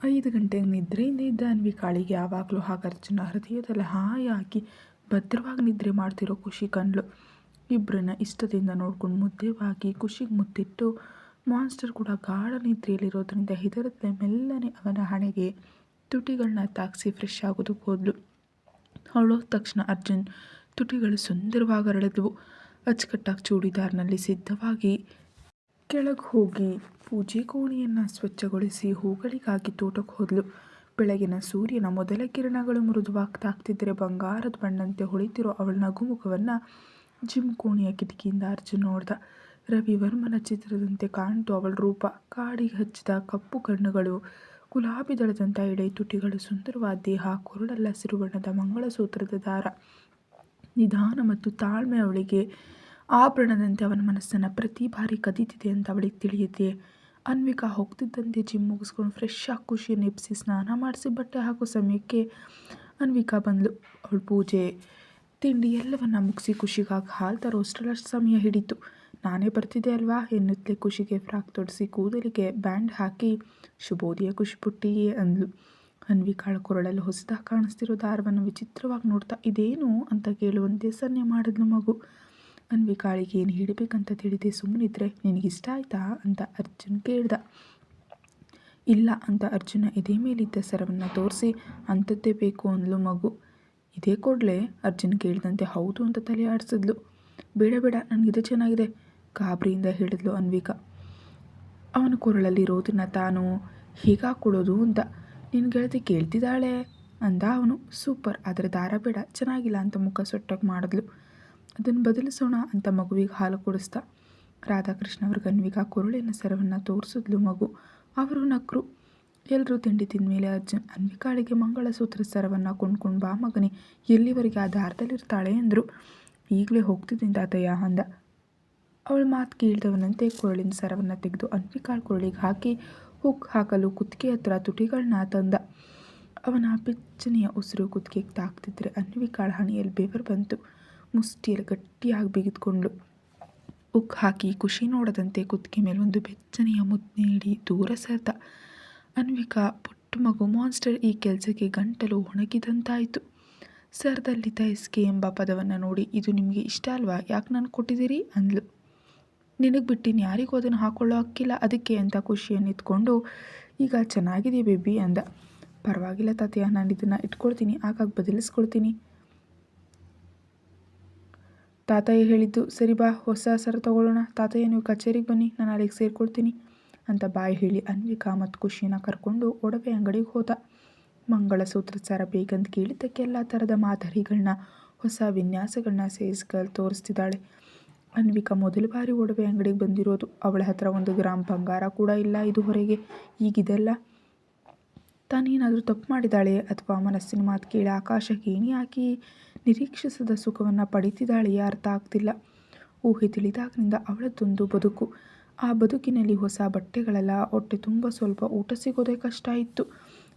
5 ಗಂಟೆಗೆ ನಿದ್ರೆಯಿಂದ ಇದ್ದ ಅನ್ವಿಕಾಳಿಗೆ ಯಾವಾಗಲೂ ಹಾಗರ್ಜುನ ಹೃದಯದಲ್ಲಿ ಹಾಯಾಗಿ ಭದ್ರವಾಗಿ ನಿದ್ರೆ ಮಾಡ್ತಿರೋ ಖುಷಿ ಕಂಡ್ಲು. ಇಬ್ಬರನ್ನ ಇಷ್ಟದಿಂದ ನೋಡ್ಕೊಂಡು ಮುದ್ದೆವಾಗಿ ಖುಷಿಗೆ ಮುತ್ತಿಟ್ಟು ಮಾನ್ಸ್ಟರ್ ಕೂಡ ಗಾಢ ನಿದ್ರೆಯಲ್ಲಿರೋದ್ರಿಂದ ಹೆದರದೆ ಮೆಲ್ಲನೆ ಅವನ ಹಣೆಗೆ ತುಟಿಗಳನ್ನ ತಾಗಿಸಿ ಫ್ರೆಶ್ ಆಗೋದಕ್ಕೆ ಹೋದ್ಲು. ಅವಳೋದ ತಕ್ಷಣ ಅರ್ಜುನ್ ತುಟಿಗಳು ಸುಂದರವಾಗಿ ಅರಳಿದ್ವು. ಅಚ್ಚುಕಟ್ಟಾಗಿ ಚೂಡಿದಾರ್ನಲ್ಲಿ ಸಿದ್ಧವಾಗಿ ಕೆಳಗೆ ಹೋಗಿ ಪೂಜೆ ಕೋಣೆಯನ್ನು ಸ್ವಚ್ಛಗೊಳಿಸಿ ಹೂಗಳಿಗಾಗಿ ತೋಟಕ್ಕೆ ಹೋದ್ಲು. ಬೆಳಗಿನ ಸೂರ್ಯನ ಮೊದಲ ಕಿರಣಗಳು ಮೃದುವಾಗಿ ತಾಕ್ತಿದ್ದರೆ ಬಂಗಾರದ ಬಣ್ಣಂತೆ ಹೊಳಿತಿರೋ ಅವಳ ನಗುಮುಖವನ್ನು ಜಿಮ್ ಕೋಣೆಯ ಕಿಟಕಿಯಿಂದ ಅರ್ಜುನ್ ನೋಡ್ದ. ರವಿವರ್ಮನ ಚಿತ್ರದಂತೆ ಕಾಣ್ತು ಅವಳ ರೂಪ. ಕಾಡಿಗೆ ಹಚ್ಚಿದ ಕಪ್ಪು ಕಣ್ಣುಗಳು, ಗುಲಾಬಿ ದಳದಂಥ ಎಳೆ ತುಟಿಗಳು, ಸುಂದರವಾದ ದೇಹ, ಕೊರಳಲ್ಲ ಹಸಿರು ಬಣ್ಣದ ಮಂಗಳಸೂತ್ರದ ದಾರ. ನಿಧಾನ ಮತ್ತು ತಾಳ್ಮೆ ಅವಳಿಗೆ ಆಭರಣದಂತೆ ಅವನ ಮನಸ್ಸನ್ನು ಪ್ರತಿ ಬಾರಿ ಕದೀತಿದೆ ಅಂತ ಅವಳಿಗೆ ತಿಳಿಯುತ್ತೆ. ಅನ್ವಿಕಾ ಹೋಗ್ತಿದ್ದಂತೆ ಜಿಮ್ ಮುಗಿಸ್ಕೊಂಡು ಫ್ರೆಶ್ ಆಗಿ ಖುಷಿಯನ್ನು ಎಬ್ಬಿಸಿ ಸ್ನಾನ ಮಾಡಿಸಿ ಬಟ್ಟೆ ಹಾಕೋ ಸಮಯಕ್ಕೆ ಅನ್ವಿಕಾ ಬಂದಳು. ಅವಳು ಪೂಜೆ ತಿಂಡಿ ಎಲ್ಲವನ್ನ ಮುಗಿಸಿ ಖುಷಿಗಾಗಿ ಹಾಲು ತರೋಷ್ಟರಷ್ಟು ಸಮಯ ಹಿಡಿತು. ನಾನೇ ಬರ್ತಿದ್ದೆ ಅಲ್ವಾ ಎನ್ನುತ್ತಲೇ ಖುಷಿಗೆ ಫ್ರಾಕ್ ತೊಡಿಸಿ ಕೂದಲಿಗೆ ಬ್ಯಾಂಡ್ ಹಾಕಿ ಶುಭೋದಯ ಖುಷಿ ಪುಟ್ಟಿಯೇ ಅಂದ್ಲು. ಅನ್ವಿಕಾಳ ಕೊರಳಲ್ಲಿ ಹೊಸದಾಗಿ ಕಾಣಿಸ್ತಿರೋ ದಾರವನ್ನು ವಿಚಿತ್ರವಾಗಿ ನೋಡ್ತಾ ಇದೇನು ಅಂತ ಕೇಳುವಂತೆ ಸನ್ನೆ ಮಾಡಿದ್ಲು ಮಗು. ಅನ್ವಿಕಾಳಿಗೆ ಏನು ಹಿಡಬೇಕಂತ ತಿಳಿದೆ ಸುಮ್ಮನಿದ್ರೆ. ನಿನಗಿಷ್ಟ ಆಯ್ತಾ ಅಂತ ಅರ್ಜುನ್ ಕೇಳ್ದ. ಇಲ್ಲ ಅಂತ ಅರ್ಜುನ ಎದೆ ಮೇಲಿದ್ದ ಸರವನ್ನು ತೋರಿಸಿ ಅಂಥದ್ದೇ ಬೇಕು ಅಂದ್ಲು ಮಗು. ಇದೇ ಕೊಡಲೇ ಅರ್ಜುನ್ ಕೇಳಿದಂತೆ ಹೌದು ಅಂತ ತಲೆ ಆಡಿಸಿದ್ಲು. ಬೇಡ ಬೇಡ ನನಗಿದು ಚೆನ್ನಾಗಿದೆ ಗಾಬರಿಯಿಂದ ಹೇಳಿದ್ಲು ಅನ್ವಿಕಾ. ಅವನ ಕೊರಳಲ್ಲಿರೋದನ್ನು ತಾನು ಹೇಗಾಕೊಡೋದು ಅಂತ. ನಿನ್ನ ಗೆಳತಿ ಕೇಳ್ತಿದ್ದಾಳೆ ಅಂದ ಅವನು. ಸೂಪರ್, ಆದರೆ ದಾರ ಬೇಡ, ಚೆನ್ನಾಗಿಲ್ಲ ಅಂತ ಮುಖ ಸೊಟ್ಟಾಗಿ ಮಾಡಿದ್ಲು. ಅದನ್ನು ಬದಲಿಸೋಣ ಅಂತ ಮಗುವಿಗೆ ಹಾಲು ಕೊಡಿಸ್ತಾ ರಾಧಾಕೃಷ್ಣ ಅವ್ರಿಗೆ ಅನ್ವಿಕಾ ಕೊರಳಿನ ಸರವನ್ನು ತೋರಿಸಿದ್ಲು ಮಗು. ಅವರು ನಕ್ರು. ಎಲ್ಲರೂ ತಿಂಡಿ ತಿಂದಮೇಲೆ ಅರ್ಜುನ್ ಅನ್ವಿಕಾಳಿಗೆ ಮಂಗಳಸೂತ್ರ ಸರವನ್ನು ಕೊಂಡ್ಕೊಂಡು ಬಾ ಮಗನೇ, ಎಲ್ಲಿವರೆಗೆ ಆ ದಾರದಲ್ಲಿರ್ತಾಳೆ ಅಂದರು. ಈಗಲೇ ಹೋಗ್ತಿದ್ದೀನಿ ತಾತಯ್ಯ ಅಂದ. ಅವಳ ಮಾತು ಕೇಳಿದವನಂತೆ ಕೊರಳಿನ ಸರವನ್ನು ತೆಗೆದು ಅನ್ವಿಕಾಳ ಕೊರಳಿಗೆ ಹಾಕಿ ಹುಕ್ ಹಾಕಲು ಕುತ್ತಿಗೆ ಹತ್ರ ತುಟಿಗಳನ್ನ ತಂದ. ಅವನ ಬೆಚ್ಚನೆಯ ಉಸಿರು ಕುತ್ತಿಗೆಗೆ ತಾಕ್ತಿದ್ರೆ ಅನ್ವಿಕಾಳ ಹಣೆಯಲ್ಲಿ ಬೆವರು ಬಂತು. ಮುಷ್ಟಿಯಲ್ಲಿ ಗಟ್ಟಿಯಾಗಿ ಬಿಗಿದ್ಕೊಂಡ್ಳು. ಉಕ್ ಹಾಕಿ ಖುಷಿ ನೋಡದಂತೆ ಕುತ್ತಿಗೆ ಮೇಲೆ ಒಂದು ಬೆಚ್ಚನೆಯ ಮುದ್ದು ನೀಡಿ ದೂರ ಸರಿದ. ಅನ್ವಿಕಾ ಪುಟ್ಟ ಮಗು ಮಾನ್ಸ್ಟರ್ ಈ ಕೆಲಸಕ್ಕೆ ಗಂಟಲು ಒಣಗಿದಂತಾಯಿತು. ಸರದಲ್ಲಿ ತೈಸ್ಕೆ ಎಂಬ ಪದವನ್ನು ನೋಡಿ ಇದು ನಿಮಗೆ ಇಷ್ಟ ಅಲ್ವಾ, ಯಾಕೆ ನಾನು ಕೊಟ್ಟಿದ್ದೀರಿ ಅಂದ್ಲು. ನಿನಗೆ ಬಿಟ್ಟಿನ ಯಾರಿಗೂ ಅದನ್ನು ಹಾಕೊಳ್ಳೋ ಹಕ್ಕಿಲ್ಲ ಅದಕ್ಕೆ ಅಂತ ಖುಷಿಯನ್ನು ಇಟ್ಕೊಂಡು ಈಗ ಚೆನ್ನಾಗಿದೆ ಬೇಬಿ ಅಂದ. ಪರವಾಗಿಲ್ಲ ತಾತಯ್ಯ, ನಾನು ಇದನ್ನು ಇಟ್ಕೊಳ್ತೀನಿ, ಆಗಾಗ ಬದಲಿಸ್ಕೊಳ್ತೀನಿ. ತಾತಯ್ಯ ಹೇಳಿದ್ದು ಸರಿ, ಬಾ ಹೊಸ ಸರ ತಗೊಳ್ಳೋಣ. ತಾತಯ್ಯ ನೀವು ಕಚೇರಿಗೆ ಬನ್ನಿ, ನಾನು ಅಲ್ಲಿಗೆ ಸೇರ್ಕೊಳ್ತೀನಿ ಅಂತ ಬಾಯಿ ಹೇಳಿ ಅನ್ವಿಕಾ ಮತ್ತು ಖುಷಿನ ಕರ್ಕೊಂಡು ಒಡವೆ ಅಂಗಡಿಗೆ ಹೋದ. ಮಂಗಳಸೂತ್ರದ ಸರ ಬೇಕಂತ ಕೇಳಿದ್ದಕ್ಕೆ ಎಲ್ಲ ಥರದ ಮಾದರಿಗಳನ್ನ ಹೊಸ ವಿನ್ಯಾಸಗಳನ್ನ ಸೇರಿಸ್ಕಲ್ ತೋರಿಸ್ತಿದ್ದಾಳೆ. ಅನ್ವಿಕಾ ಮೊದಲ ಬಾರಿ ಒಡವೆ ಅಂಗಡಿಗೆ ಬಂದಿರೋದು. ಅವಳ ಹತ್ರ 1 ಗ್ರಾಮ್ ಬಂಗಾರ ಕೂಡ ಇಲ್ಲ ಇದುವರೆಗೆ. ಈಗಿದೆಲ್ಲ ತಾನೇನಾದರೂ ತಪ್ಪು ಮಾಡಿದಾಳೆ ಅಥವಾ ಮನಸ್ಸಿನ ಮಾತು ಕೇಳಿ ಆಕಾಶಕ್ಕೆ ಏಣಿ ಹಾಕಿ ನಿರೀಕ್ಷಿಸದ ಸುಖವನ್ನು ಪಡಿತಿದ್ದಾಳೆಯೇ ಅರ್ಥ ಆಗ್ತಿಲ್ಲ. ಊಹೆ ತಿಳಿದಾಗಿನಿಂದ ಅವಳದ್ದೊಂದು ಬದುಕು. ಆ ಬದುಕಿನಲ್ಲಿ ಹೊಸ ಬಟ್ಟೆಗಳೆಲ್ಲ, ಹೊಟ್ಟೆ ತುಂಬ ಸ್ವಲ್ಪ ಊಟ ಸಿಗೋದೇ ಕಷ್ಟ ಇತ್ತು.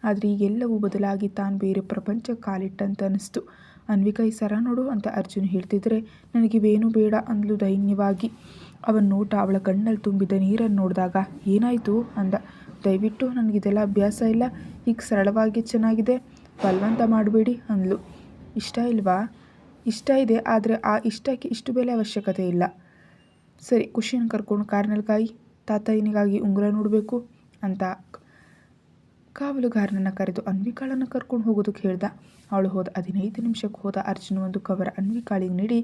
ಆದರೆ ಈಗೆಲ್ಲವೂ ಬದಲಾಗಿ ತಾನು ಬೇರೆ ಪ್ರಪಂಚಕ್ಕೆ ಕಾಲಿಟ್ಟಂತ ಅನ್ನಿಸ್ತು. ಅನ್ವಿಕಾ ಈ ಸರ ನೋಡು ಅಂತ ಅರ್ಜುನ್ ಹೇಳ್ತಿದ್ರೆ ನನಗಿವೇನೂ ಬೇಡ ಅಂದ್ಲು ದೈನ್ಯವಾಗಿ. ಅವನ ನೋಟ ಅವಳ ಕಣ್ಣಲ್ಲಿ ತುಂಬಿದ ನೀರನ್ನು ನೋಡಿದಾಗ ಏನಾಯಿತು ಅಂದ. ದಯವಿಟ್ಟು ನನಗಿದೆಲ್ಲ ಅಭ್ಯಾಸ ಇಲ್ಲ, ಈಗ ಸರಳವಾಗಿ ಚೆನ್ನಾಗಿದೆ, ಬಲವಂತ ಮಾಡಬೇಡಿ ಅಂದ್ಲು. ಇಷ್ಟ ಇಲ್ವಾ? ಇಷ್ಟ ಇದೆ, ಆದರೆ ಆ ಇಷ್ಟಕ್ಕೆ ಇಷ್ಟು ಬೆಲೆ ಅವಶ್ಯಕತೆ ಇಲ್ಲ. ಸರಿ, ಖುಷಿನ ಕರ್ಕೊಂಡು ಕಾರ್ನಲ್ಲಿ ಕಾಯಿ, ತಾತಯ್ಯನಿಗಾಗಿ ಉಂಗುರ ನೋಡಬೇಕು ಅಂತ ಕಾವಲುಗಾರನನ್ನು ಕರೆದು ಅನ್ವಿಕಾಳನ್ನು ಕರ್ಕೊಂಡು ಹೋಗೋದಕ್ಕೆ ಹೇಳ್ದ. ಅವಳು ಹೋದ 15 ನಿಮಿಷಕ್ಕೆ ಹೋದ ಅರ್ಜುನ್ ಒಂದು ಕವರ್ ಅನ್ವಿಕಾಳಿಗೆ ನೀಡಿ,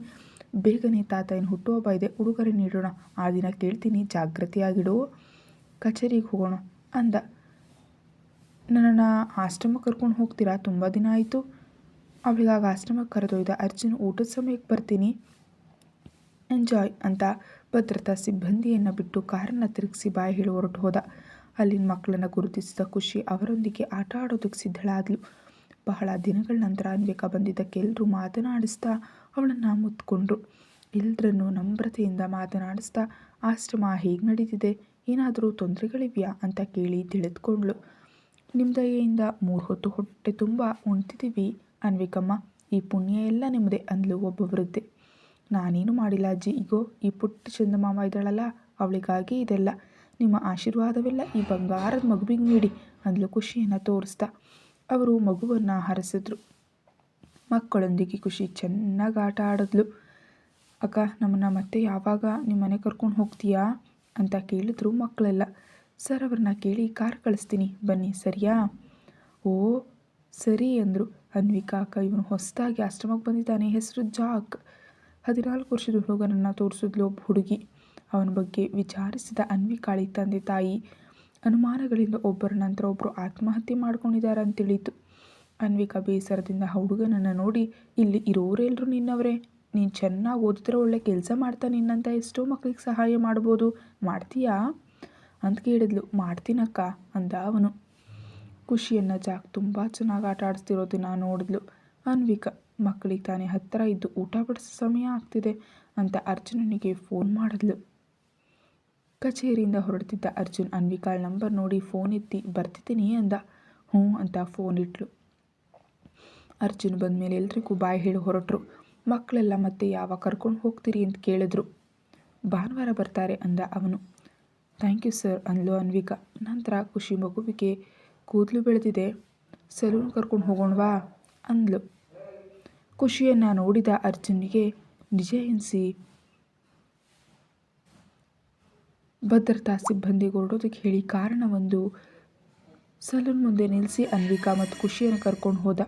ಬೇಗನೆ ತಾತಯ್ಯನ ಹುಟ್ಟುಹಬ್ಬ ಇದೆ, ಉಡುಗೊರೆ ನೀಡೋಣ, ಆ ದಿನ ಕೇಳ್ತೀನಿ, ಜಾಗೃತಿಯಾಗಿಡು, ಕಚೇರಿಗೆ ಹೋಗೋಣ ಅಂದ. ನನ್ನನ್ನು ಆಶ್ರಮಕ್ಕೆ ಕರ್ಕೊಂಡು ಹೋಗ್ತೀರಾ, ತುಂಬ ದಿನ ಆಯಿತು. ಅವಳಿಗಾಗಿ ಆಶ್ರಮಕ್ಕೆ ಕರೆದೊಯ್ದ ಅರ್ಜುನ್ ಊಟದ ಸಮಯಕ್ಕೆ ಬರ್ತೀನಿ, ಎಂಜಾಯ್ ಅಂತ ಭದ್ರತಾ ಸಿಬ್ಬಂದಿಯನ್ನು ಬಿಟ್ಟು ಕಾರನ್ನು ತಿರುಗಿಸಿ ಬಾಯಿ ಹೇಳಿ ಹೊರಟು ಹೋದ. ಅಲ್ಲಿನ ಮಕ್ಕಳನ್ನು ಗುರುತಿಸಿದ ಖುಷಿ ಅವರೊಂದಿಗೆ ಆಟ ಆಡೋದಕ್ಕೆ ಸಿದ್ಧಳಾದ್ಲು. ಬಹಳ ದಿನಗಳ ನಂತರ ಅನ್ವಿಕಾ ಬಂದಿದ್ದಕ್ಕೆ ಎಲ್ಲರೂ ಮಾತನಾಡಿಸ್ತಾ ಅವಳನ್ನು ಮುತ್ಕೊಂಡ್ರು. ಎಲ್ಲರನ್ನೂ ನಮ್ರತೆಯಿಂದ ಮಾತನಾಡಿಸ್ತಾ ಆಶ್ರಮ ಹೇಗೆ ನಡೀತಿದೆ, ಏನಾದರೂ ತೊಂದರೆಗಳಿವೆಯಾ ಅಂತ ಕೇಳಿ ತಿಳಿದುಕೊಂಡ್ಳು. ನಿಮ್ಮ ದಯೆಯಿಂದ 3 ಹೊತ್ತು ಹೊಟ್ಟೆ ತುಂಬ ಉಣ್ತಿದ್ದೀವಿ ಅನ್ವಿಕಮ್ಮ, ಈ ಪುಣ್ಯ ಎಲ್ಲ ನಿಮ್ಮದೇ ಅಂದ್ಲು ಒಬ್ಬ ವೃದ್ಧೆ. ನಾನೇನು ಮಾಡಿಲ್ಲ ಅಜ್ಜಿ, ಈಗೋ ಈ ಪುಟ್ಟ ಚಂದಮಾಮ ಇದ್ದಾಳಲ್ಲ ಅವಳಿಗಾಗಿ ಇದೆಲ್ಲ. ನಿಮ್ಮ ಆಶೀರ್ವಾದವೆಲ್ಲ ಈ ಬಂಗಾರದ ಮಗುವಿಗೆ ನೀಡಿ ಅಂದ್ಲು ಖುಷಿಯನ್ನು ತೋರಿಸ್ತಾ. ಅವರು ಮಗುವನ್ನು ಹರಸಿದ್ರು. ಮಕ್ಕಳೊಂದಿಗೆ ಖುಷಿ ಚೆನ್ನಾಗಿ ಆಟ ಆಡಿದ್ಲು. ಅಕ್ಕ, ನಮ್ಮನ್ನು ಮತ್ತೆ ಯಾವಾಗ ನಿಮ್ಮ ಮನೆ ಕರ್ಕೊಂಡು ಹೋಗ್ತೀಯಾ ಅಂತ ಕೇಳಿದ್ರು ಮಕ್ಕಳೆಲ್ಲ. ಸರ್, ಅವ್ರನ್ನ ಕೇಳಿ ಕಾರ್ ಕಳಿಸ್ತೀನಿ, ಬನ್ನಿ, ಸರಿಯಾ? ಓ ಸರಿ ಅಂದರು ಅನ್ವಿಕಾ ಅಕ್ಕ. ಇವನು ಹೊಸದಾಗಿ ಆಶ್ರಮಕ್ಕೆ ಬಂದಿದ್ದಾನೆ, ಹೆಸರು ಜಾಕ್. 14 ವರ್ಷದ ಹುಡುಗನನ್ನು ತೋರಿಸಿದ್ಲು ಒಬ್ಬ ಹುಡುಗಿ. ಅವನ ಬಗ್ಗೆ ವಿಚಾರಿಸಿದ ಅನ್ವಿಕಾಳಿ ತಂದೆ ತಾಯಿ ಅನುಮಾನಗಳಿಂದ ಒಬ್ಬರ ನಂತರ ಒಬ್ಬರು ಆತ್ಮಹತ್ಯೆ ಮಾಡ್ಕೊಂಡಿದ್ದಾರೆ ಅಂತ ತಿಳಿಯಿತು. ಅನ್ವಿಕಾ ಬೇಸರದಿಂದ ಹುಡುಗನನ್ನು ನೋಡಿ, ಇಲ್ಲಿ ಇರೋರೆಲ್ಲರೂ ನಿನ್ನವರೇ, ನೀನು ಚೆನ್ನಾಗಿ ಓದಿದ್ರೆ ಒಳ್ಳೆ ಕೆಲಸ ಮಾಡ್ತಾ, ನಿನ್ನಂತ ಎಷ್ಟೋ ಮಕ್ಕಳಿಗೆ ಸಹಾಯ ಮಾಡ್ಬೋದು, ಮಾಡ್ತೀಯಾ ಅಂತ ಕೇಳಿದ್ಲು. ಮಾಡ್ತೀನಕ್ಕ ಅಂದ ಅವನು. ಖುಷಿಯನ್ನು ಜಾಕ್ ತುಂಬ ಚೆನ್ನಾಗಿ ಆಟ ಆಡಿಸ್ತಿರೋದನ್ನ ನೋಡಿದ್ಲು ಅನ್ವಿಕಾ. ಮಕ್ಕಳಿಗೆ ತಾನೇ ಹತ್ತಿರ ಇದ್ದು ಊಟ ಬಡಿಸೋ ಸಮಯ ಆಗ್ತಿದೆ ಅಂತ ಅರ್ಜುನನಿಗೆ ಫೋನ್ ಮಾಡಿದ್ಲು. ಕಚೇರಿಯಿಂದ ಹೊರಡ್ತಿದ್ದ ಅರ್ಜುನ್ ಅನ್ವಿಕಾಳ ನಂಬರ್ ನೋಡಿ ಫೋನ್ ಎತ್ತಿ ಬರ್ತಿದ್ದೀನಿ ಅಂದ. ಹ್ಞೂ ಅಂತ ಫೋನ್ ಇಟ್ಲು. ಅರ್ಜುನ್ ಬಂದಮೇಲೆ ಎಲ್ರಿಗೂ ಬಾಯ್ ಹೇಳಿ ಹೊರಟರು. ಮಕ್ಕಳೆಲ್ಲ ಮತ್ತೆ ಯಾವಾಗ ಕರ್ಕೊಂಡು ಹೋಗ್ತೀರಿ ಅಂತ ಕೇಳಿದ್ರು. ಭಾನುವಾರ ಬರ್ತಾರೆ ಅಂದ ಅವನು. ಥ್ಯಾಂಕ್ ಯು ಸರ್ ಅಂದ್ಲು ಅನ್ವಿಕಾ. ನಂತರ ಖುಷಿ ಮಗುವಿಗೆ ಕೂದಲು ಬೆಳೆದಿದೆ, ಸಲೂನ್ ಕರ್ಕೊಂಡು ಹೋಗೋಣವಾ ಅಂದ್ಲು. ಖುಷಿಯನ್ನು ನೋಡಿದ ಅರ್ಜುನ್ಗೆ ನಿಜ ಎನಿಸಿ ಭದ್ರತಾ ಸಿಬ್ಬಂದಿಗೆ ಹೊರಡೋದಕ್ಕೆ ಹೇಳಿ ಕಾರಣವೊಂದು ಸಲೂನ್ ಮುಂದೆ ನಿಲ್ಲಿಸಿ ಅನ್ವಿಕಾ ಮತ್ತು ಖುಷಿಯನ್ನು ಕರ್ಕೊಂಡು ಹೋದ.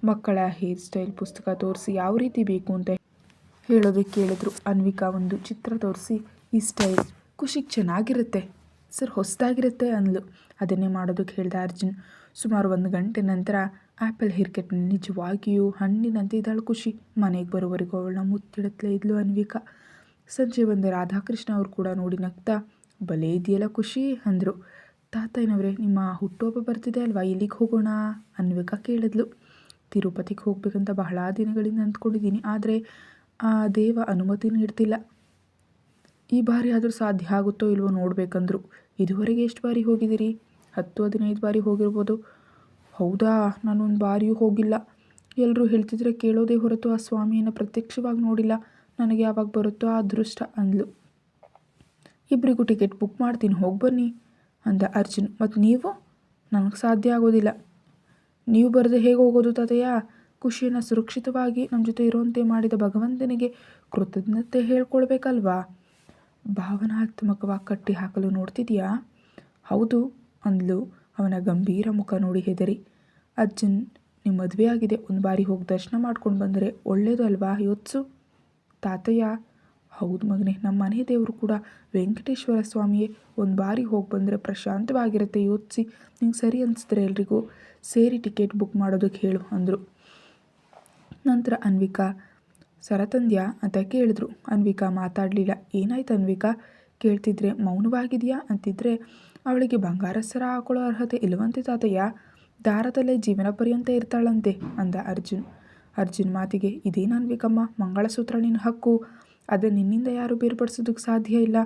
ಮಕ್ಕಳ ಹೇರ್ ಸ್ಟೈಲ್ ಪುಸ್ತಕ ತೋರಿಸಿ ಯಾವ ರೀತಿ ಬೇಕು ಅಂತ ಹೇಳೋದಕ್ಕೆ ಕೇಳಿದ್ರು. ಅನ್ವಿಕಾ ಒಂದು ಚಿತ್ರ ತೋರಿಸಿ, ಈ ಸ್ಟೈಲ್ ಖುಷಿಗೆ ಚೆನ್ನಾಗಿರುತ್ತೆ ಸರ್, ಹೊಸದಾಗಿರುತ್ತೆ ಅಂದ್ಲು. ಅದನ್ನೇ ಮಾಡೋದಕ್ಕೆ ಹೇಳ್ದ ಅರ್ಜುನ್. ಸುಮಾರು 1 ಗಂಟೆ ನಂತರ ಆ್ಯಪಲ್ ಹೇರ್ ಕಟ್ ನಿಜವಾಗಿಯೂ ಹಣ್ಣಿನಂತೆ ಇದ್ದಾಳು ಖುಷಿ. ಮನೆಗೆ ಬರೋವರೆಗೂ ಅವಳನ್ನ ಮುತ್ತಿಡುತ್ತಲೇ ಇದ್ಲು ಅನ್ವಿಕಾ. ಸಂಜೆ ಬಂದ ರಾಧಾಕೃಷ್ಣ ಅವರು ಕೂಡ ನೋಡಿ ನಗ್ತಾ, ಬಲೆ ಇದೆಯಲ್ಲ ಖುಷಿ ಅಂದರು. ತಾತಯ್ಯನವರೇ, ನಿಮ್ಮ ಹುಟ್ಟುಹಬ್ಬ ಬರ್ತಿದೆ ಅಲ್ವಾ, ಇಲ್ಲಿಗೆ ಹೋಗೋಣ ಅನ್ವಿಕಾ ಕೇಳಿದ್ಲು. ತಿರುಪತಿಗೆ ಹೋಗ್ಬೇಕಂತ ಬಹಳ ದಿನಗಳಿಂದ ಅಂದ್ಕೊಂಡಿದ್ದೀನಿ, ಆದರೆ ಆ ದೇವ ಅನುಮತಿ ನೀಡ್ತಿಲ್ಲ. ಈ ಬಾರಿ ಆದರೂ ಸಾಧ್ಯ ಆಗುತ್ತೋ ಇಲ್ವೋ ನೋಡಬೇಕಂದ್ರು. ಇದುವರೆಗೆ ಎಷ್ಟು ಬಾರಿ ಹೋಗಿದ್ದೀರಿ? 10-15 ಬಾರಿ ಹೋಗಿರ್ಬೋದು. ಹೌದಾ, ನಾನೊಂದು ಬಾರಿಯೂ ಹೋಗಿಲ್ಲ. ಎಲ್ಲರೂ ಹೇಳ್ತಿದ್ರೆ ಕೇಳೋದೇ ಹೊರತು ಆ ಸ್ವಾಮಿಯನ್ನು ಪ್ರತ್ಯಕ್ಷವಾಗಿ ನೋಡಿಲ್ಲ. ನನಗೆ ಯಾವಾಗ ಬರುತ್ತೋ ಆ ಅದೃಷ್ಟ ಅಂದ್ಲು. ಇಬ್ಬರಿಗೂ ಟಿಕೆಟ್ ಬುಕ್ ಮಾಡ್ತೀನಿ, ಹೋಗಿ ಬನ್ನಿ ಅಂದ ಅರ್ಜುನ್. ಮತ್ತು ನೀವು? ನನಗೆ ಸಾಧ್ಯ ಆಗೋದಿಲ್ಲ. ನೀವು ಬರದೆ ಹೇಗೆ ಹೋಗೋದು ತಾತಯ್ಯ? ಖುಷಿಯನ್ನು ಸುರಕ್ಷಿತವಾಗಿ ನಮ್ಮ ಜೊತೆ ಇರುವಂತೆ ಮಾಡಿದ ಭಗವಂತನಿಗೆ ಕೃತಜ್ಞತೆ ಹೇಳ್ಕೊಳ್ಬೇಕಲ್ವಾ? ಭಾವನಾತ್ಮಕವಾಗಿ ಕಟ್ಟಿ ಹಾಕಲು ನೋಡ್ತಿದ್ಯಾ? ಹೌದು ಅಂದ್ಲು ಅವನ ಗಂಭೀರ ಮುಖ ನೋಡಿ ಹೆದರಿ. ಅರ್ಜುನ್, ನಿಮ್ಮ ಮದುವೆ ಆಗಿದೆ, ಒಂದು ಬಾರಿ ಹೋಗಿ ದರ್ಶನ ಮಾಡ್ಕೊಂಡು ಬಂದರೆ ಒಳ್ಳೆಯದು ಅಲ್ವಾ? ಯೋಚಿಸು. ತಾತಯ್ಯ, ಹೌದು ಮಗನೇ, ನಮ್ಮ ಮನೆ ದೇವರು ಕೂಡ ವೆಂಕಟೇಶ್ವರ ಸ್ವಾಮಿಯೇ. ಒಂದು ಬಾರಿ ಹೋಗಿ ಬಂದರೆ ಪ್ರಶಾಂತವಾಗಿರುತ್ತೆ. ಯೋಚಿಸಿ, ನಿಂಗೆ ಸರಿ ಅನಿಸಿದ್ರೆ ಎಲ್ರಿಗೂ ಸೇರಿ ಟಿಕೆಟ್ ಬುಕ್ ಮಾಡೋದಕ್ಕೆ ಹೇಳು ಅಂದರು. ನಂತರ ಅನ್ವಿಕಾ, ಸರ ತಂದ್ಯಾ ಅಂತ ಕೇಳಿದ್ರು. ಅನ್ವಿಕಾ ಮಾತಾಡಲಿಲ್ಲ. ಏನಾಯ್ತು ಅನ್ವಿಕಾ? ಕೇಳ್ತಿದ್ರೆ ಮೌನವಾಗಿದೆಯಾ ಅಂತಿದ್ರೆ, ಅವಳಿಗೆ ಬಂಗಾರ ಸರ ಹಾಕೊಳ್ಳೋ ಅರ್ಹತೆ ಇಲ್ಲವಂತೆ ತಾತಯ್ಯ, ದಾರದಲ್ಲೇ ಜೀವನ ಪರ್ಯಂತ ಇರ್ತಾಳಂತೆ ಅಂದ ಅರ್ಜುನ್. ಅರ್ಜುನ್ ಮಾತಿಗೆ, ಇದೇನು ಅನ್ವಿಕಮ್ಮ, ಮಂಗಳಸೂತ್ರ ನಿನ್ನ ಹಕ್ಕು, ಅದನ್ನು ನಿನ್ನಿಂದ ಯಾರು ಬೇರ್ಪಡಿಸೋದಕ್ಕೆ ಸಾಧ್ಯ ಇಲ್ಲ.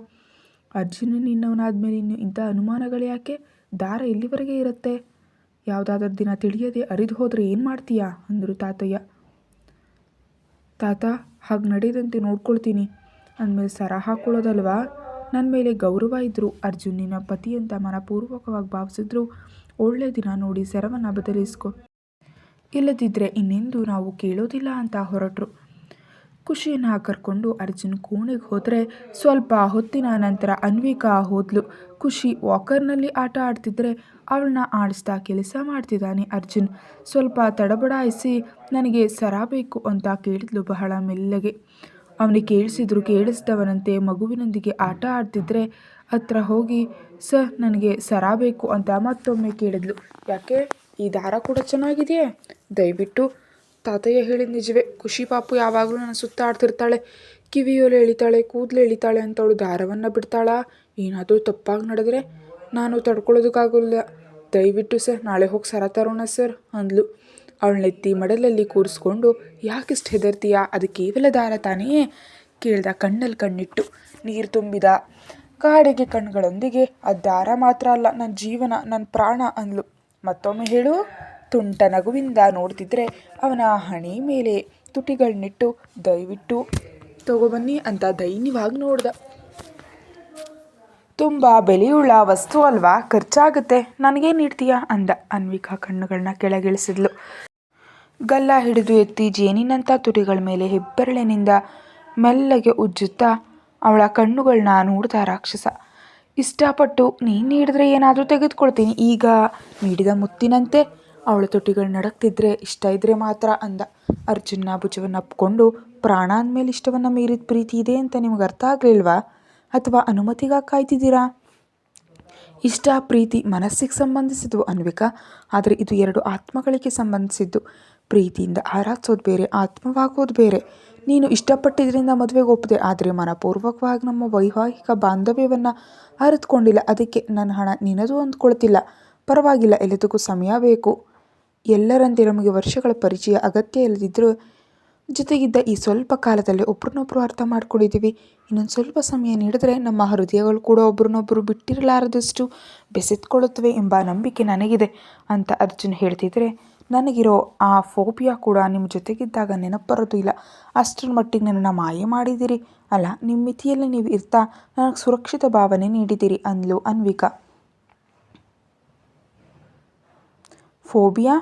ಅರ್ಜುನ ನಿನ್ನವನಾದ್ಮೇಲೆ ಇನ್ನು ಇಂಥ ಅನುಮಾನಗಳು ಯಾಕೆ? ದಾರ ಇಲ್ಲಿವರೆಗೆ ಇರುತ್ತೆ, ಯಾವುದಾದ್ರೂ ದಿನ ತಿಳಿಯದೆ ಅರಿದು ಹೋದರೆ ಏನು ಮಾಡ್ತೀಯಾ ಅಂದರು ತಾತಯ್ಯ. ತಾತ, ಹಾಗೆ ನಡೆಯದಂತೆ ನೋಡ್ಕೊಳ್ತೀನಿ ಅಂದಮೇಲೆ ಸರ ಹಾಕ್ಕೊಳ್ಳೋದಲ್ವಾ? ನನ್ನ ಮೇಲೆ ಗೌರವ ಇದ್ದರು ಅರ್ಜುನ್ ನಿನ್ನ ಪತಿ ಅಂತ ಮನಪೂರ್ವಕವಾಗಿ ಭಾವಿಸಿದ್ರು, ಒಳ್ಳೆ ದಿನ ನೋಡಿ ಸರವನ್ನು ಬದಲಿಸ್ಕೊ, ಇಲ್ಲದಿದ್ದರೆ ಇನ್ನೆಂದು ನಾವು ಕೇಳೋದಿಲ್ಲ ಅಂತ ಹೊರಟರು. ಖುಷಿಯನ್ನು ಕರ್ಕೊಂಡು ಅರ್ಜುನ್ ಕೋಣೆಗೆ ಹೋದರೆ ಸ್ವಲ್ಪ ಹೊತ್ತಿನ ನಂತರ ಅನ್ವಿಕಾ ಹೋದ್ಲು. ಖುಷಿ ವಾಕರ್ನಲ್ಲಿ ಆಟ ಆಡ್ತಿದ್ರೆ ಅವಳನ್ನ ಆಡಿಸ್ತಾ ಕೆಲಸ ಮಾಡ್ತಿದ್ದಾನೆ ಅರ್ಜುನ್. ಸ್ವಲ್ಪ ತಡಬಡಾಯಿಸಿ, ನನಗೆ ಸರ ಬೇಕು ಅಂತ ಕೇಳಿದ್ಲು ಬಹಳ ಮೆಲ್ಲಗೆ. ಅವನಿಗೆ ಕೇಳಿಸಿದವನಂತೆ ಮಗುವಿನೊಂದಿಗೆ ಆಟ ಆಡ್ತಿದ್ರೆ ಹತ್ರ ಹೋಗಿ, ಸರ್ ನನಗೆ ಸರ ಬೇಕು ಅಂತ ಮತ್ತೊಮ್ಮೆ ಕೇಳಿದ್ಲು. ಯಾಕೆ, ಈ ದಾರ ಕೂಡ ಚೆನ್ನಾಗಿದೆಯೇ? ದಯವಿಟ್ಟು. ತಾತಯ್ಯ ಹೇಳಿದ ನಿಜವೇ, ಖುಷಿ ಪಾಪು ಯಾವಾಗಲೂ ನನ್ನ ಸುತ್ತ ಆಡ್ತಿರ್ತಾಳೆ, ಕಿವಿಯೋಲೆ ಎಳಿತಾಳೆ, ಕೂದಲು ಎಳಿತಾಳೆ ಅಂತವಳು ದಾರವನ್ನು ಬಿಡ್ತಾಳಾ? ಏನಾದರೂ ತಪ್ಪಾಗಿ ನಡೆದ್ರೆ ನಾನು ತಡ್ಕೊಳ್ಳೋದಕ್ಕಾಗಲ್ಲ. ದಯವಿಟ್ಟು ಸರ್, ನಾಳೆ ಹೋಗಿ ಸರ ತರೋಣ ಸರ್ ಅಂದ್ಲು. ಅವಳನ್ನೆತ್ತಿ ಮಡಲಲ್ಲಿ ಕೂರಿಸ್ಕೊಂಡು, ಯಾಕಿಷ್ಟು ಹೆದರ್ತೀಯಾ, ಅದು ಕೇವಲ ದಾರ ತಾನೇ ಕೇಳ್ದ ಕಣ್ಣಲ್ಲಿ ಕಣ್ಣಿಟ್ಟು. ನೀರು ತುಂಬಿದ ಕಾಡಿಗೆ ಕಣ್ಗಳೊಂದಿಗೆ, ಆ ದಾರ ಮಾತ್ರ ಅಲ್ಲ, ನನ್ನ ಜೀವನ, ನನ್ನ ಪ್ರಾಣ ಅಂದ್ಲು. ಮತ್ತೊಮ್ಮೆ ಹೇಳು. ತುಂಟ ನಗುವಿಂದ ನೋಡ್ತಿದ್ರೆ ಅವನ ಹಣೆ ಮೇಲೆ ತುಟಿಗಳನ್ನಿಟ್ಟು, ದಯವಿಟ್ಟು ತಗೊಬನ್ನಿ ಅಂತ ದೈನ್ಯವಾಗಿ ನೋಡ್ದ. ತುಂಬ ಬೆಲೆಯುಳ್ಳ ವಸ್ತು ಅಲ್ವಾ, ಖರ್ಚಾಗುತ್ತೆ, ನನಗೇನು ನೀಡ್ತೀಯಾ ಅಂದ. ಅನ್ವಿಕಾ ಕಣ್ಣುಗಳನ್ನ ಕೆಳಗಿಳಿಸಿದ್ಲು. ಗಲ್ಲ ಹಿಡಿದು ಎತ್ತಿ ಜೇನಿನಂಥ ತುಟಿಗಳ ಮೇಲೆ ಹೆಬ್ಬೆರಳಿನಿಂದ ಮೆಲ್ಲಗೆ ಉಜ್ಜುತ್ತಾ ಅವಳ ಕಣ್ಣುಗಳನ್ನ ನೋಡ್ದ ರಾಕ್ಷಸ. ಇಷ್ಟಪಟ್ಟು ನೀನು ನೀಡಿದ್ರೆ ಏನಾದರೂ ತೆಗೆದುಕೊಳ್ತೀನಿ, ಈಗ ನೀಡಿದ ಮುತ್ತಿನಂತೆ ಅವಳ ತುಟಿಗಳು ನಡಕ್ತಿದ್ರೆ ಇಷ್ಟ ಇದ್ರೆ ಮಾತ್ರ ಅಂದ. ಅರ್ಜುನ್ನ ಭುಜವನ್ನು ಅಪ್ಕೊಂಡು, ಪ್ರಾಣ ಅಂದಮೇಲೆ ಇಷ್ಟವನ್ನು ಮೀರಿದ ಪ್ರೀತಿ ಇದೆ ಅಂತ ನಿಮ್ಗೆ ಅರ್ಥ ಆಗಲಿಲ್ವಾ, ಅಥವಾ ಅನುಮತಿಗಾಗಿ ಕಾಯ್ತಿದ್ದೀರಾ? ಇಷ್ಟ ಪ್ರೀತಿ ಮನಸ್ಸಿಗೆ ಸಂಬಂಧಿಸಿದ್ದು ಅನ್ವಿಕಾ, ಆದರೆ ಇದು ಎರಡು ಆತ್ಮಗಳಿಗೆ ಸಂಬಂಧಿಸಿದ್ದು. ಪ್ರೀತಿಯಿಂದ ಆರಾಧಿಸೋದು ಬೇರೆ, ಆತ್ಮವಾಗೋದು ಬೇರೆ. ನೀನು ಇಷ್ಟಪಟ್ಟಿದ್ದರಿಂದ ಮದುವೆಗೆ ಒಪ್ಪಿದೆ, ಆದರೆ ಮನಪೂರ್ವಕವಾಗಿ ನಮ್ಮ ವೈವಾಹಿಕ ಬಾಂಧವ್ಯವನ್ನು ಅರಿತುಕೊಂಡಿಲ್ಲ. ಅದಕ್ಕೆ ನನ್ನ ಹಣ ನಿನದು ಅಂದ್ಕೊಳ್ತಿಲ್ಲ. ಪರವಾಗಿಲ್ಲ, ಎಲ್ಲದಕ್ಕೂ ಸಮಯ ಬೇಕು. ಎಲ್ಲರಂತೆ ನಮಗೆ ವರ್ಷಗಳ ಪರಿಚಯ ಅಗತ್ಯ ಇಲ್ಲದಿದ್ದರೂ ಜೊತೆಗಿದ್ದ ಈ ಸ್ವಲ್ಪ ಕಾಲದಲ್ಲೇ ಒಬ್ರನ್ನೊಬ್ಬರು ಅರ್ಥ ಮಾಡ್ಕೊಂಡಿದ್ದೀವಿ. ಇನ್ನೊಂದು ಸ್ವಲ್ಪ ಸಮಯ ನೀಡಿದ್ರೆ ನಮ್ಮ ಹೃದಯಗಳು ಕೂಡ ಒಬ್ರನ್ನೊಬ್ಬರು ಬಿಟ್ಟಿರಲಾರದಷ್ಟು ಬೆಸೆತ್ಕೊಳ್ಳುತ್ತವೆ ಎಂಬ ನಂಬಿಕೆ ನನಗಿದೆ ಅಂತ ಅರ್ಜುನ್ ಹೇಳ್ತಿದ್ರೆ, ನನಗಿರೋ ಆ ಫೋಬಿಯಾ ಕೂಡ ನಿಮ್ಮ ಜೊತೆಗಿದ್ದಾಗ ನೆನಪು ಬರೋದು ಇಲ್ಲ. ಅಷ್ಟರ ಮಟ್ಟಿಗೆ ನನ್ನನ್ನು ಮಾಯೆ ಮಾಡಿದ್ದೀರಿ ಅಲ್ಲ, ನಿಮ್ಮ ಮಿತಿಯಲ್ಲಿ ನೀವು ಇರ್ತಾ ನನಗೆ ಸುರಕ್ಷಿತ ಭಾವನೆ ನೀಡಿದ್ದೀರಿ ಅಂದ್ಲು ಅನ್ವಿಕಾ. ಫೋಬಿಯಾ?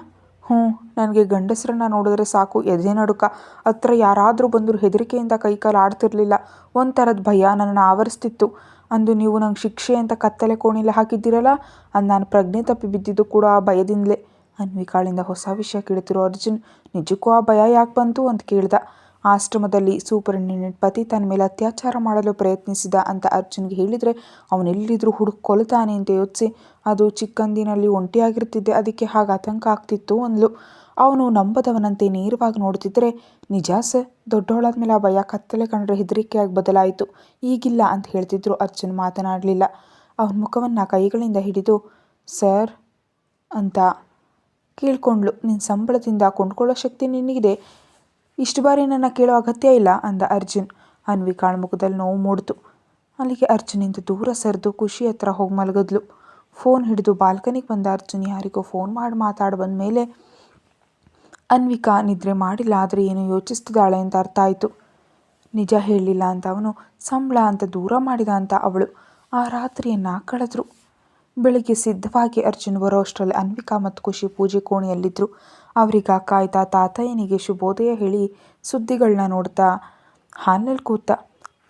ನನಗೆ ಗಂಡಸರನ್ನ ನೋಡಿದ್ರೆ ಸಾಕು ಎದೆ ನಡುಕ. ಹತ್ರ ಯಾರಾದರೂ ಬಂದರೂ ಹೆದರಿಕೆಯಿಂದ ಕೈಕಾಲು ಆಡ್ತಿರ್ಲಿಲ್ಲ. ಒಂಥರದ ಭಯ ನನ್ನನ್ನು ಆವರಿಸ್ತಿತ್ತು. ಅಂದು ನೀವು ನಂಗೆ ಶಿಕ್ಷೆ ಅಂತ ಕತ್ತಲೆ ಕೋಣೆಯಲ್ಲಿ ಹಾಕಿದ್ದೀರಲ್ಲ, ಅದು ನಾನು ಪ್ರಜ್ಞೆ ತಪ್ಪಿ ಬಿದ್ದಿದ್ದು ಕೂಡ ಆ ಭಯದಿಂದಲೇ. ಅನ್ವಿಕಾಳಿಂದ ಹೊಸ ವಿಷಯ ಕೇಳ್ತಿರೋ ಅರ್ಜುನ್, ನಿಜಕ್ಕೂ ಆ ಭಯ ಯಾಕೆ ಬಂತು ಅಂತ ಕೇಳ್ದ. ಆಶ್ರಮದಲ್ಲಿ ಸೂಪರಿಂಟೆಂಡೆಂಟ್ ಪತಿ ತನ್ನ ಮೇಲೆ ಅತ್ಯಾಚಾರ ಮಾಡಲು ಪ್ರಯತ್ನಿಸಿದ ಅಂತ ಅರ್ಜುನ್ಗೆ ಹೇಳಿದರೆ ಅವನೆಲ್ಲಿದ್ರೂ ಕೊಲ್ತಾನೆ ಅಂತ ಯೋಚಿಸಿ ಅದು ಚಿಕ್ಕಂದಿನಲ್ಲಿ ಒಂಟಿಯಾಗಿರ್ತಿದ್ದೆ, ಅದಕ್ಕೆ ಹಾಗೆ ಆತಂಕ ಆಗ್ತಿತ್ತು ಅಂದ್ಲು. ಅವನು ನಂಬದವನಂತೆ ನೇರವಾಗಿ ನೋಡ್ತಿದ್ರೆ, ನಿಜ ಸರ್, ದೊಡ್ಡವಳಾದ್ಮೇಲೆ ಆ ಭಯ ಕತ್ತಲೆ ಕಂಡ್ರೆ ಹೆದರಿಕೆಯಾಗಿ ಬದಲಾಯಿತು, ಈಗಿಲ್ಲ ಅಂತ ಹೇಳ್ತಿದ್ರು. ಅರ್ಜುನ್ ಮಾತನಾಡಲಿಲ್ಲ. ಅವನ ಮುಖವನ್ನು ಕೈಗಳಿಂದ ಹಿಡಿದು ಸರ್ ಅಂತ ಕೇಳ್ಕೊಂಡ್ಳು. ನಿನ್ನ ಸಂಬಳದಿಂದ ಕೊಂಡ್ಕೊಳ್ಳೋ ಶಕ್ತಿ ನಿನಗಿದೆ, ಇಷ್ಟು ಬಾರಿ ನನ್ನ ಕೇಳೋ ಅಗತ್ಯ ಇಲ್ಲ ಅಂದ ಅರ್ಜುನ್. ಅನ್ವಿಕಾಳ ಮುಖದಲ್ಲಿ ನೋವು ಮೂಡ್ತು. ಅಲ್ಲಿಗೆ ಅರ್ಜುನಿಂದ ದೂರ ಸರಿದು ಖುಷಿ ಹತ್ರ ಹೋಗಿ ಮಲಗಿದ್ಲು. ಫೋನ್ ಹಿಡಿದು ಬಾಲ್ಕನಿಗೆ ಬಂದ ಅರ್ಜುನ್ ಯಾರಿಗೋ ಫೋನ್ ಮಾಡಿ ಮಾತಾಡಿ ಬಂದ ಮೇಲೆ ಅನ್ವಿಕಾ ನಿದ್ರೆ ಮಾಡಿಲ್ಲ, ಆದರೆ ಏನೋ ಯೋಚಿಸ್ತಿದ್ದಾಳೆ ಅಂತ ಅರ್ಥ ಆಯಿತು. ನಿಜ ಹೇಳಲಿಲ್ಲ ಅಂತ ಅವನು, ಸಂಬಳ ಅಂತ ದೂರ ಮಾಡಿದ ಅಂತ ಅವಳು. ಆ ರಾತ್ರಿಯನ್ನು ಕಳೆದ್ರು. ಬೆಳಿಗ್ಗೆ ಸಿದ್ಧವಾಗಿ ಅರ್ಜುನ್ ಬರೋ ಅಷ್ಟರಲ್ಲಿ ಅನ್ವಿಕಾ ಮತ್ತು ಖುಷಿ ಪೂಜೆ ಕೋಣೆಯಲ್ಲಿದ್ದರು. ಅವ್ರೀಗ ಕಾಯ್ತಾ ತಾತಯ್ಯನಿಗೆ ಶುಭೋದಯ ಹೇಳಿ ಸುದ್ದಿಗಳನ್ನ ನೋಡ್ತಾ ಹಾಲ್ನಲ್ಲಿ ಕೂತ.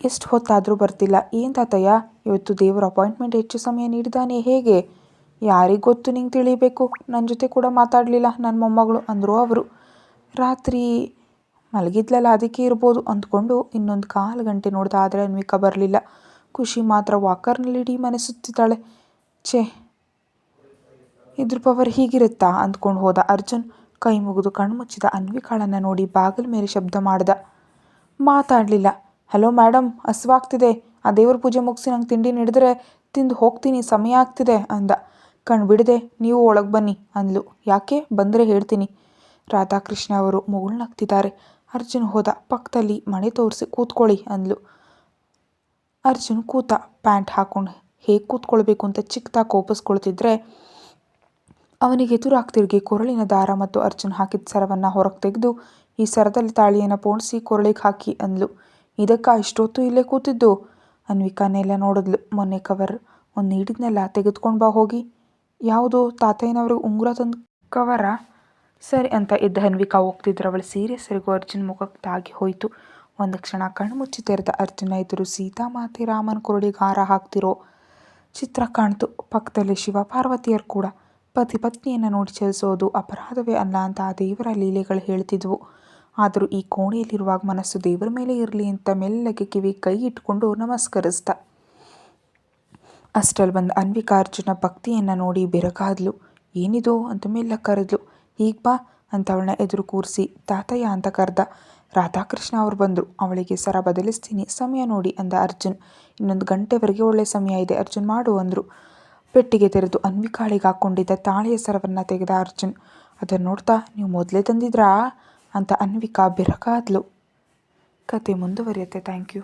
ಎಷ್ಟು ಹೊತ್ತಾದರೂ ಬರ್ತಿಲ್ಲ. ಏನು ತಾತಯ್ಯ, ಇವತ್ತು ದೇವರ ಅಪಾಯಿಂಟ್ಮೆಂಟ್ ಹೆಚ್ಚು ಸಮಯ ನೀಡಿದಾನೆ ಹೇಗೆ? ಯಾರಿಗೆ ಗೊತ್ತು, ನಿಂಗೆ ತಿಳಿಬೇಕು. ನನ್ನ ಜೊತೆ ಕೂಡ ಮಾತಾಡಲಿಲ್ಲ ನನ್ನ ಮೊಮ್ಮಗಳು ಅಂದರು ಅವರು. ರಾತ್ರಿ ಮಲಗಿದ್ಲಲ್ಲ, ಅದಕ್ಕೆ ಇರ್ಬೋದು ಅಂದ್ಕೊಂಡು ಇನ್ನೊಂದು 1/4 ಗಂಟೆ ನೋಡ್ದ, ಆದರೆ ಅನ್ವಿಕಾ ಬರಲಿಲ್ಲ. ಖುಷಿ ಮಾತ್ರ ವಾಕರ್ನಲ್ಲಿ ಇಡೀ ಮನೆ ಸುತ್ತಿದ್ದಾಳೆ. ಛೇ, ಇದ್ರ ಪವರ್ ಹೀಗಿರುತ್ತಾ ಅಂದ್ಕೊಂಡು ಹೋದ ಅರ್ಜುನ್. ಕೈ ಮುಗಿದು ಕಣ್ಮುಚ್ಚಿದ ಅನ್ವಿಕಾಳನ್ನು ನೋಡಿ ಬಾಗಿಲ ಮೇಲೆ ಶಬ್ದ ಮಾಡ್ದ. ಮಾತಾಡಲಿಲ್ಲ. ಹಲೋ ಮೇಡಮ್, ಹಸಿವಾಗ್ತಿದೆ, ಆ ದೇವ್ರ ಪೂಜೆ ಮುಗಿಸಿ ನಂಗೆ ತಿಂಡಿ ನೀಡಿದ್ರೆ ತಿಂದು ಹೋಗ್ತೀನಿ, ಸಮಯ ಆಗ್ತಿದೆ ಅಂದ. ಕಣ್ಣು ಬಿಡದೆ ನೀವು ಒಳಗೆ ಬನ್ನಿ ಅಂದ್ಲು. ಯಾಕೆ? ಬಂದರೆ ಹೇಳ್ತೀನಿ. ರಾಧಾಕೃಷ್ಣ ಅವರು ಮುಗುಳ್ನಗ್ತಿದ್ದಾರೆ. ಅರ್ಜುನ್ ಹೋದ. ಪಕ್ಕದಲ್ಲಿ ಮನೆ ತೋರಿಸಿ ಕೂತ್ಕೊಳ್ಳಿ ಅಂದ್ಲು. ಅರ್ಜುನ್ ಕೂತ. ಪ್ಯಾಂಟ್ ಹಾಕೊಂಡು ಹೇಗೆ ಕೂತ್ಕೊಳ್ಬೇಕು ಅಂತ ಚಿಕ್ಕದಾಗಿ ಕೋಪಿಸ್ಕೊಳ್ತಿದ್ರೆ ಅವನಿಗೆ ಎದುರಾಗಿ ತಿರುಗಿ ಕೊರಳಿನ ದಾರ ಮತ್ತು ಅರ್ಜುನ್ ಹಾಕಿದ ಸರವನ್ನು ಹೊರಗೆ ತೆಗೆದು, ಈ ಸರದಲ್ಲಿ ತಾಳಿಯನ್ನು ಪೋಣಿಸಿ ಕೊರಳಿಗೆ ಹಾಕಿ ಅಂದ್ಲು. ಇದಕ್ಕ ಇಷ್ಟೊತ್ತು ಇಲ್ಲೇ ಕೂತಿದ್ದು? ಅನ್ವಿಕಾನೆಲ್ಲ ನೋಡಿದ್ಲು. ಮೊನ್ನೆ ಕವರ್ ಒಂದು ನೀಡಿದ್ನೆಲ್ಲ ತೆಗೆದುಕೊಂಡು ಬಾ ಹೋಗಿ. ಯಾವುದು? ತಾತಯ್ಯನವ್ರಿಗೆ ಉಂಗುರ ತಂದು ಕವರ? ಸರಿ ಅಂತ ಎದ್ದ ಅನ್ವಿಕಾ ಹೋಗ್ತಿದ್ರು. ಅವಳು ಸೀರೆ ಸರಿಗೂ ಅರ್ಜುನ್ ಮುಖಕ್ಕೆ ತಾಗಿ ಹೋಯಿತು. ಒಂದು ಕ್ಷಣ ಕಣ್ಣು ಮುಚ್ಚಿ ತೆರೆದ ಅರ್ಜುನ ಎದುರು ಸೀತಾಮಾತೆ ರಾಮನ ಕೊರಳಿಗೆ ಹಾರ ಹಾಕ್ತಿರೋ ಚಿತ್ರ ಕಾಣ್ತು. ಪಕ್ಕದಲ್ಲಿ ಶಿವ ಪಾರ್ವತಿಯರು ಕೂಡ. ಪತಿ ಪತ್ನಿಯನ್ನು ನೋಡಿ ಚಲಿಸೋದು ಅಪರಾಧವೇ ಅಲ್ಲ ಅಂತ ಆ ದೇವರ ಲೀಲೆಗಳು ಹೇಳ್ತಿದ್ವು. ಆದರೂ ಈ ಕೋಣೆಯಲ್ಲಿರುವಾಗ ಮನಸ್ಸು ದೇವರ ಮೇಲೆ ಇರಲಿ ಅಂತ ಮೆಲ್ಲಗೆ ಕಿವಿ ಕೈ ಇಟ್ಕೊಂಡು ನಮಸ್ಕರಿಸ್ದ. ಅಷ್ಟರಲ್ಲಿ ಬಂದ ಅನ್ವಿಕಾ ಅರ್ಜುನ ಭಕ್ತಿಯನ್ನು ನೋಡಿ ಬೆರಗಾದ್ಲು. ಏನಿದು ಅಂತ ಮೆಲ್ಲ ಕರೆದ್ಲು. ಈಗ ಬಾ ಅಂತ ಅವಳನ್ನ ಎದುರು ಕೂರಿಸಿ ತಾತಯ್ಯ ಅಂತ ಕರೆದ. ರಾಧಾಕೃಷ್ಣ ಅವರು ಬಂದರು. ಅವಳಿಗೆ ಸರ ಬದಲಿಸ್ತೀನಿ, ಸಮಯ ನೋಡಿ ಅಂದ ಅರ್ಜುನ್. ಇನ್ನೊಂದು ಗಂಟೆವರೆಗೆ ಒಳ್ಳೆ ಸಮಯ ಇದೆ ಅರ್ಜುನ್, ಮಾಡು ಅಂದರು. ಪೆಟ್ಟಿಗೆ ತೆರೆದು ಅನ್ವಿಕಾಳಿಗೆ ಹಾಕ್ಕೊಂಡಿದ್ದ ತಾಳಿಯ ಸರವನ್ನು ತೆಗೆದ ಅರ್ಜುನ್. ಅದನ್ನು ನೋಡ್ತಾ, ನೀವು ಮೊದಲೇ ತಂದಿದ್ರಾ ಅಂತ ಅನ್ವಿಕಾ ಬೆರಗಾದ್ಲು. ಕತೆ ಮುಂದುವರಿಯುತ್ತೆ. Thank you.